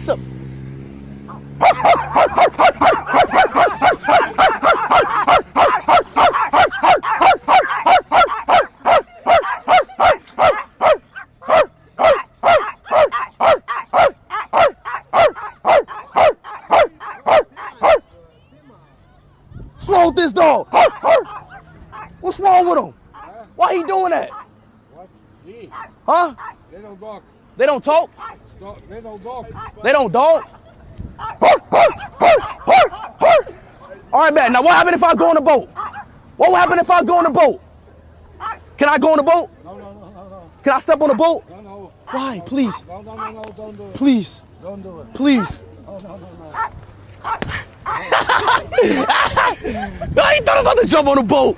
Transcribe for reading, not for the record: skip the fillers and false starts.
What's up? What's wrong with this dog? What's wrong with him? Why he doing that? What? He? Huh? They don't talk. They don't talk? They don't talk. They don't dog? All right, man. Now, what happened if I go on the boat? What will happen if I go on the boat? Can I go on the boat? No. Can I step on the boat? No. Why? Please. No, don't do it. Please. Don't do it. Please. No. I ain't thought about to jump on the boat.